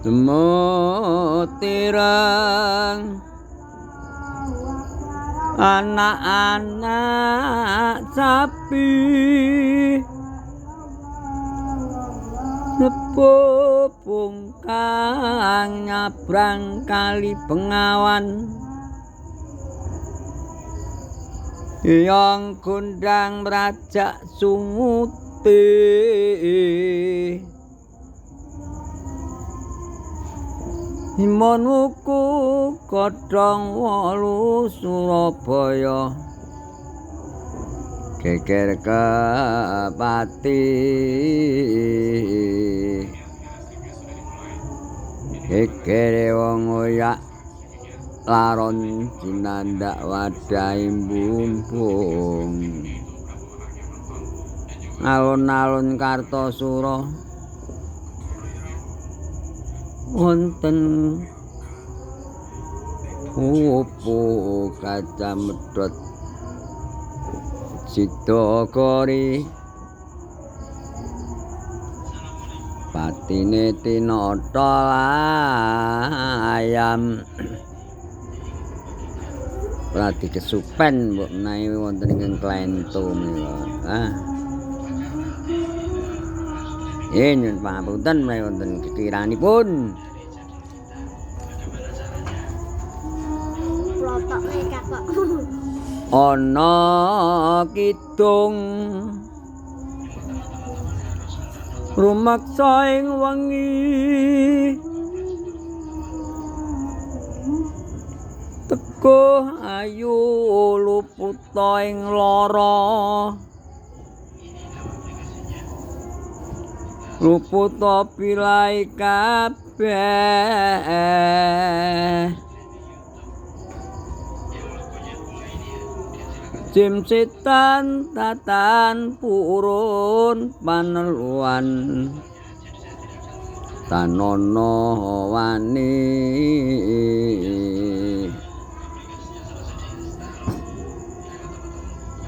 Temotirang anak-anak sapi Nepupung kang nyabrang kali Bengawan yang kundang merajak sumuti Himun wuku kodhong wolu Surabaya geger kepati gegere wong oyak laron jinandak wadhahi mbumbung alun-alun Kartosura wonten opo kaca medhot Sidagori patine tinata ayam lagi kesupen mbok menawi wonten ing Klento menika nyuwun pangapunten menawi wonten kekiranipun ana kidung rumaksa ing wengi teko ayu luputa ing lara luputa pilai kabeh Cimcitan tatan purun paneluan tanono wani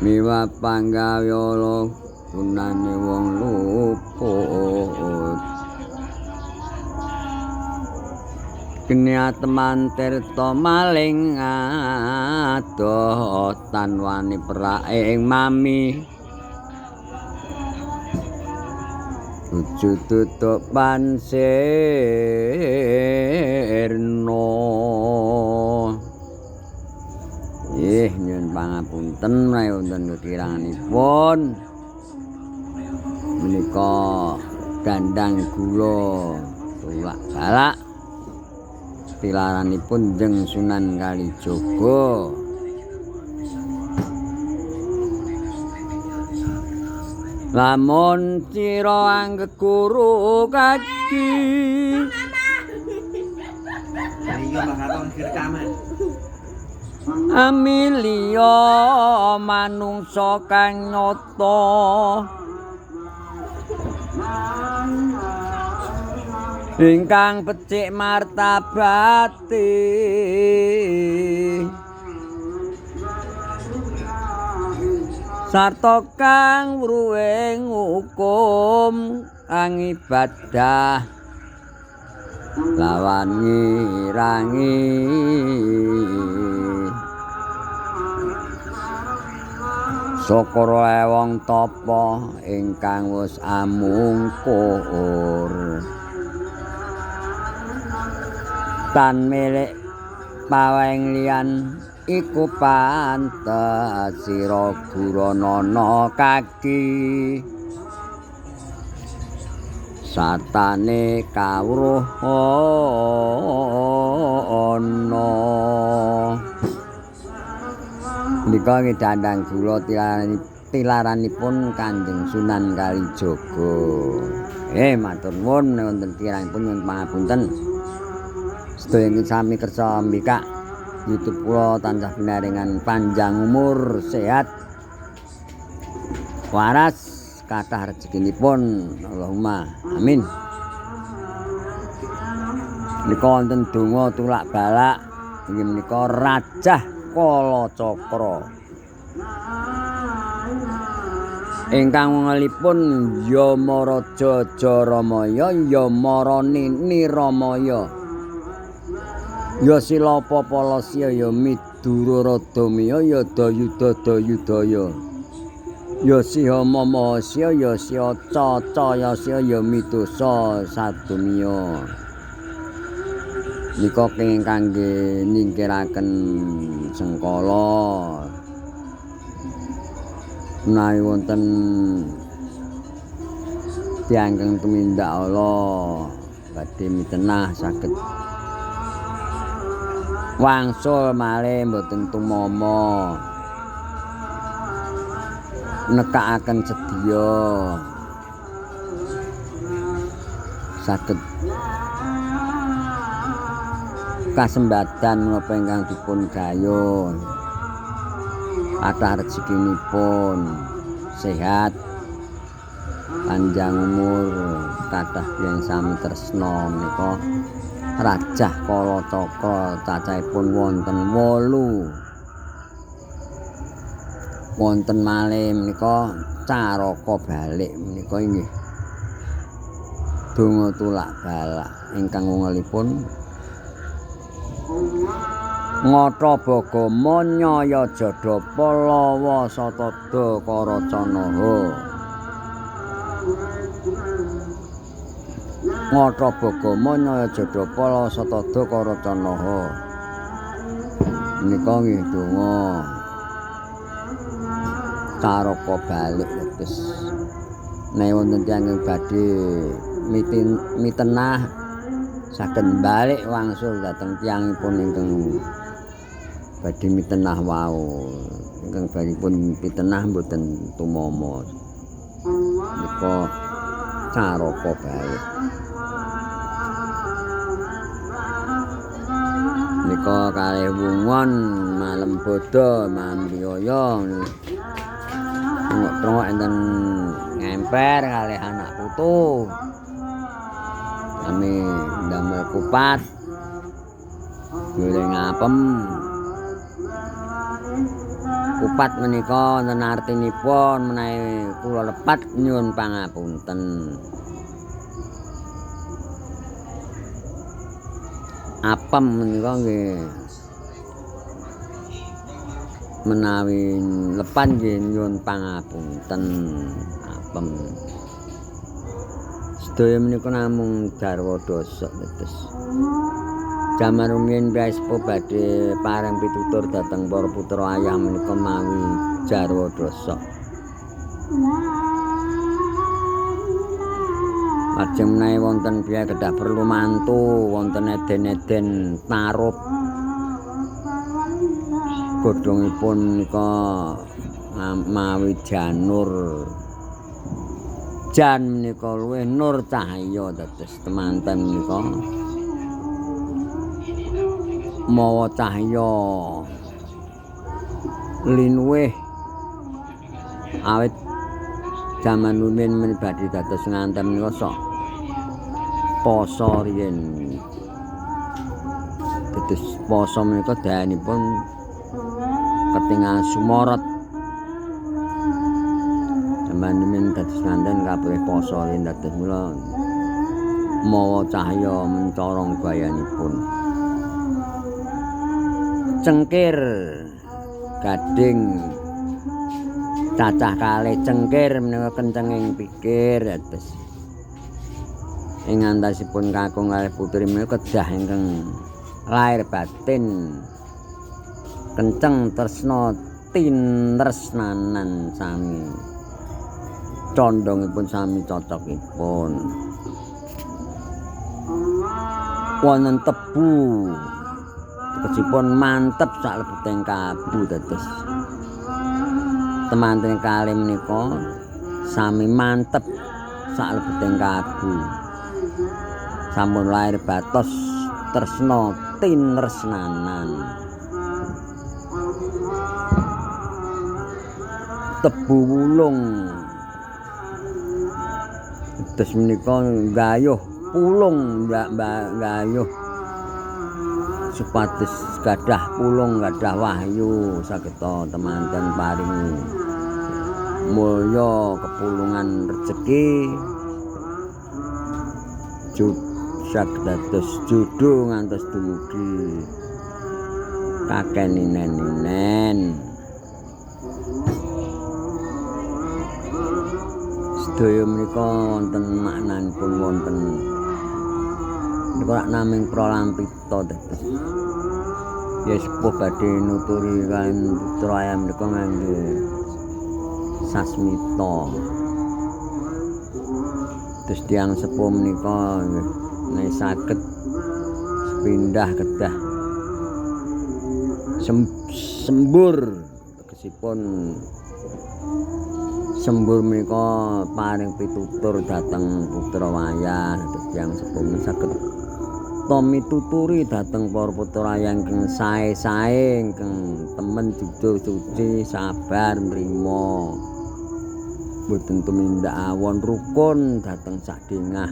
miwa panggawyala gunane wong luput Kenya teman tirta maling adoh tanwani perake ing mami Tuju tutuk pansirno nyuwun pangapunten menawi wonten kekiranganipun menika dandang gula tulak balak tilaranipun Jeng Sunan Kalijaga lamun sira anggeguru kaki Amelia manungsa kang nyata ingkang becik martabate sarta kang wruwing hukum kang ibadah lawan ngirangi Sokoro wong tapa ingkang wis amungkur tan milik paweng liyan iku pantes sira guranana kaki satane kawruh ana nika dandang gula tilaranipun Kanjeng Sunan Kalijaga matur nuwun wonten tiranipun nyuwun pangapunten sedaya ingkang sami kersa mbikak YouTube kula tansah pinaringan panjang umur sehat waras kathah rezekinipun Allahumma amin nika wonten donga tulak balak inggih menika Rajah Kalacakra ingkang wengelipun Yamaraja Jaramaya Yamara Nini Ramaya ya Silapa Palasya ya Midura Radamaya ya Dayuda Dayudaya ya Siha Mamahasya ya Siha Cacayasya ya Midosa Sadumiya nika kangge nyingkiraken sengkala menawi wonten tiyang kang tumindak Allah badhe mitenah saged wangsul malih mboten tumama nekakaken sedya saged kasembadan menapa ingkang dipun gayuh kathah rezekinipun sehat panjang umur kathah yang sami tresna menika Rajah Kala Cakra cacahipun wonten 8 wonten malih menika Caraka Balik menika inggih donga tulak balak ingkang wengelipun Ngata Bagama Nyaya Jadapa Lawa Satada Karacanaha Ngata Bagama Nyaya Jadapa Lawa Satada Karacanaha menika nggih donga Caraka Balik terus nek wonten tiyang badhe mitenah saged balik wangsul dhateng tiyangipun ingkang badhe mitenah wau ingkang baripun mitenah mboten tumama nika Caraka Balik nika kalih wungon malem bodho mamriyaya trongok enten ngemper kalih anak putu kami damel kupat goreng apem kupat menika wonten artinipun menawi kula lepat nyuwun pangapunten apem menika nggih menawi lepat nggih nyuwun pangapunten apem sedaya menika namung garwa dosa tetes jaman rumiyin Brahma badhe pareng pitutur dhateng para putra ayah menika mawi jarwa dosa lajeng menawi wonten biaya kedah perlu mantu wonten eden-eden tarup godhongipun menika mawi janur jan menika luwih nur cahya dados temanten menika mawa cahya linuwih awit jaman rumiyin menibadi dados ngantem menika sok poso riyen dados poso menika dayanipun ketingal sumorot jaman rumiyin dados ngantem kabeh poso riyen dados mula mawa cahya mencorong gayanipun cengkir gading cacah kalih cengkir menika kencenging pikir dados ing antasipun kakung kalih putri menika kedah ingkang lair batin kenceng tresna tinresnanan sami condongipun sami cocokipun wonten tebu kecipun mantep sak lebeting kabu dados temanten kalih menika sami mantep sak lebeting kabu sampun lair batos tresna tinresnanan tebu wulung terus menika gayuh pulung gayuh supados gadah pulung gadah wahyu sageta temanten paringi mulya kepulungan rejeki saged judo ngantos dumugi kakeninen-inen. Sedaya menika wonten maknanipun wonten nek naming pralampita dados ya sepuh badhe nuturi kan putra ayam menika ngangge sasmita. Terus tiyang sepuh menika nek saged sepindah kedah sembur tegesipun sembur menika paring pitutur dhateng putra wayah. Terus tiyang sepuh saged mituturi dhateng para putra wayah ingkang sae-sae ingkang temen jujur suci sabar nrima boten tumindak awon rukun dhateng sadengah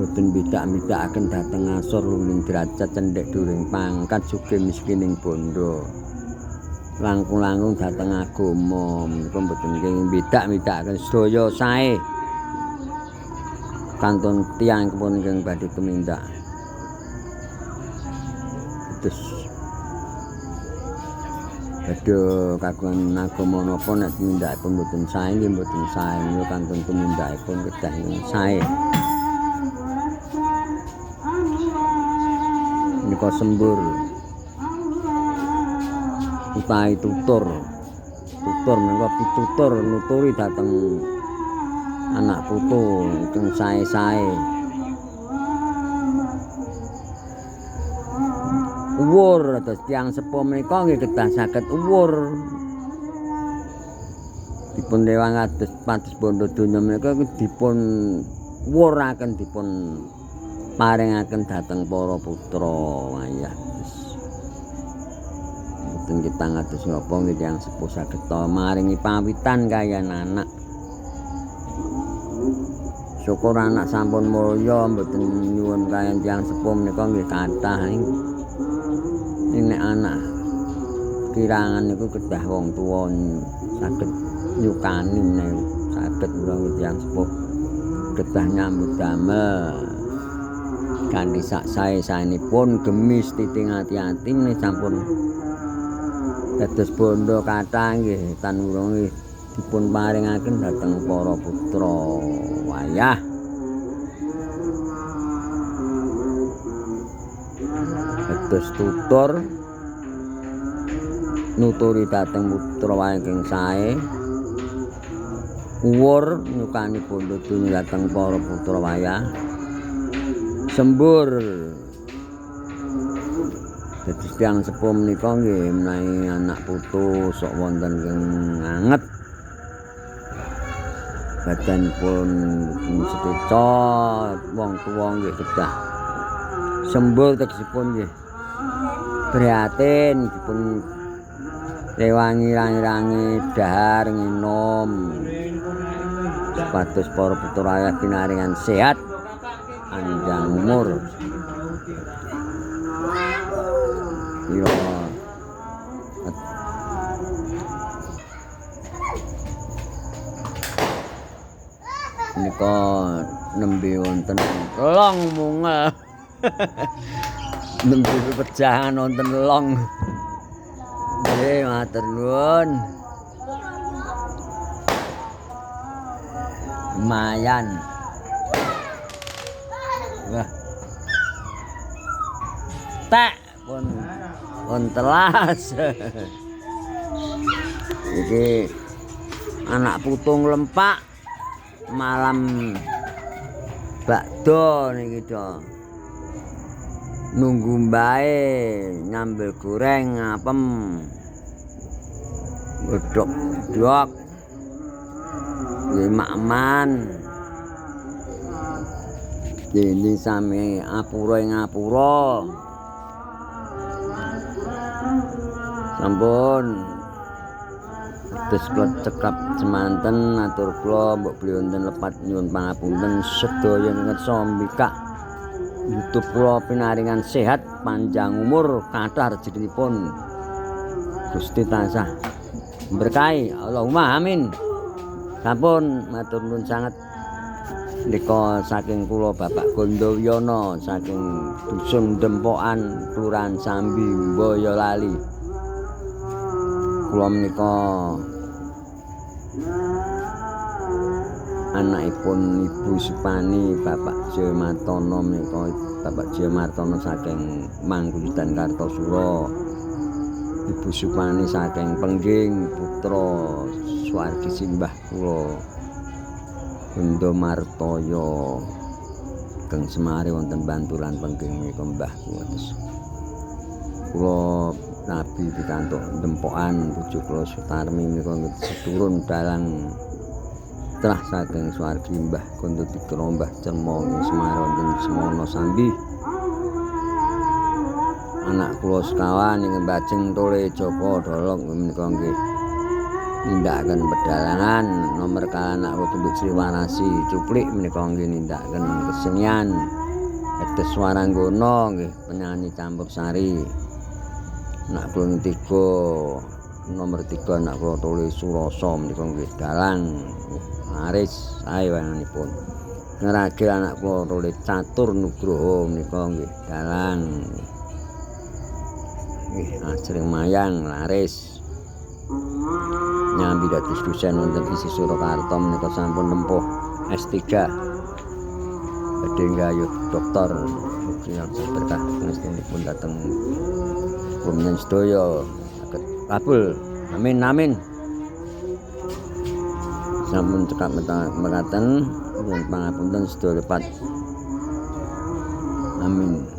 boten bidak-bidakaken dhateng asor luning derajat cendhek dhuwuring pangkat sugih miskining bondo langkung-langkung dhateng agama menika boten bidak-bidakaken sedaya sae kantun tiyang pun ingkang badhe tumindak. Terus badhe kagungan agama napa nek tumindakipun boten sae nggih boten sae menika kantun tumindakipun kedah sae. Menika sembur utawi tutur menika pitutur nuturi dhateng anak putu ingkang sae-sae. Uwur terus tiyang sepuh menika nggih kedah saged uwur. Dipun dewang kados pados bondo donya menika dipun wuwuraken dipun paringaken dhateng para putra wayah. Mboten kita ngados napa nggih tiyang sepuh saged maringi pawitan kayan anak. Syukur anak sampun mulya mboten nyuwun kayan tiyang sepuh menika nggih kathah nek anak kirangan niku kedah wong tuwa saged nyukani menawi saged kula tiyang sepuh kedah nyambut damel kanthi sak sae-saenipun gemis titing ati-ati menawi sampun dados bondo kathah nggih tan kula dipun paringaken dhateng para putra wayah. Dados tutur nuturi dhateng putra wayah ingkang sae uwur nyukani bondo donya dhateng para putra wayah sembur. Dadi tiyang sepuh menika nggih menawi anak putu sok wonten ingkang anget badanipun sececot wong tuwa nggih kedah sembur tegesipun nggih prihatin dipun rewangi rangi-rangi dahar nginom supados para putra wayah pinaringan sehat panjang umur. Yo menika nembe wonten long mungel nembe pepejahan wonten long. Nggih matur nuwun. Lumayan. Wah. Tak pun telas. Iki anak putung lempak malam bakdo niki do. Nunggu mbae nyambel goreng apem. Godhog-godhog. Nggih makman. Dene sami apura ing apura. Sampun terus kula cekap semanten atur kula mbok beli wonten lepat nyuwun pangapunten sedaya ngersa mbikak YouTube kula pinaringan sehat panjang umur kathah rezekinipun Gusti tansah berkahi Allahumma amin. Sampun matur nuwun sanget nika saking kula Bapak Gondowiyono saking Dusun Dempokan Kelurahan Sambi Boyolali. Kula menika anakipun Ibu Supani Bapak Jayamartono menika Bapak Jayamartono saking Mangguyudan Kartosuro. Ibu Supani saking Pengging putra swargi simbah kula Bunda Martoyo Geng Semari wonten Bantulan Pengging menika mbah kula. Kula nabi pikantuk Dempokan bojo kula Sutarmi menika sedurun dalang telah saking swargi Mbah Gondo Dikra Mbah Cermo Semari wonten Semono Sambi. Anak kula sekawan ing Bajeng Tole Joko Dolok menika nggih nindakaken pedalangan nomor kali anak kula Tembik Sriwarasi Cuplik menika nggih nindakaken kesenian Edes Waranggana nggih penyanyi campursari. Anak kula tiga nomor 3 anak kula Tole Suroso menika nggih dalang laris sae wangunipun. Ngeragil anak kula Tole Catur Nugroho menika nggih dalang asring mayang laris. Nyambi dados dosen wonten isi Surakarta menika sampun nempuh S3. Badhe nggayuh doktor mugi berkah pangestunipun dhateng rumiyin sedaya saged kabul. Amin amin. Sampun cekap mekaten nyuwun pangapunten sedaya lepat. Amin.